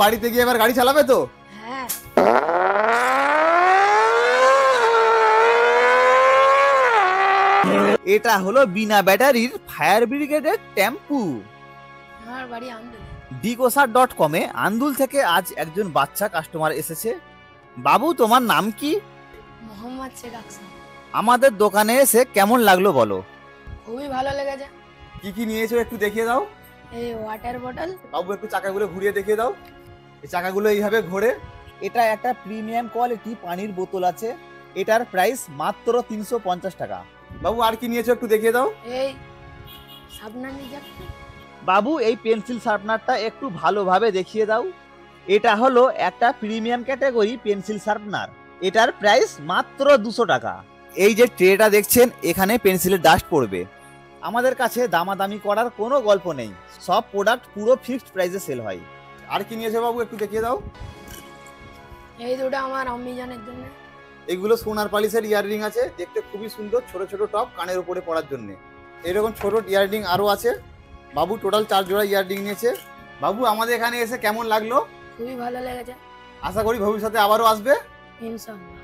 বাড়িতে গিয়ে এবার গাড়ি চালাবে তো? হ্যাঁ। এটা হলো বিনা ব্যাটারির ফায়ার ব্রিগেডের টেম্পু। আমার বাড়ি আন্দুল। ডিগোসার.com এ আন্দুল থেকে আজ একজন বাচ্চা কাস্টমার এসেছে। বাবু, তোমার নাম কি? মোহাম্মদ শেখ আকসাম। আমাদের দোকানে এসে কেমন লাগলো বলো? খুবই ভালো লেগেছে। কি কি নিয়েছো একটু দেখিয়ে দাও। এই ওয়াটার বটল। বাবু, একটু চাকাগুলো ঘুরিয়ে দেখিয়ে দাও। এই চাকাগুলো এইভাবে ঘোরে। এটা একটা প্রিমিয়াম কোয়ালিটি পানির বোতল আছে। এটার প্রাইস মাত্র 350 টাকা। বাবু, আর কি নিয়েছো একটু দেখিয়ে দাও। এই শার্পনার নিয়ে যান। বাবু, এই পেন্সিল শার্পনারটা একটু ভালোভাবে দেখিয়ে দাও। এটা হলো একটা প্রিমিয়াম ক্যাটাগরি পেন্সিল শার্পনার। এটার প্রাইস মাত্র 200 টাকা। এই যে ট্রেটা দেখছেন, এখানে পেন্সিলের ডাস্ট পড়বে। আমাদের কাছে দামাদামি করার কোনো গল্প নেই, সব প্রোডাক্ট পুরো ফিক্সড প্রাইসে সেল হয়। আর কি নিয়েছো বাবু একটু দেখিয়ে দাও। এই দুটো আমার আম্মিজানের জন্য। এগুলো সোনার পালিশের ইয়াররিং আছে, দেখতে খুবই সুন্দর, ছোট ছোট টপ কানের উপরে পরার জন্য। এরকম ছোট ইয়াররিং আরও আছে। বাবু টোটাল 4 জোড়া ইয়াররিং নিয়েছে। বাবু, আমাদের এখানে এসে কেমন লাগলো? খুবই ভালো লেগেছে। আশা করি ভবিষ্যতে আবারও আসবে। ইনশাআল্লাহ।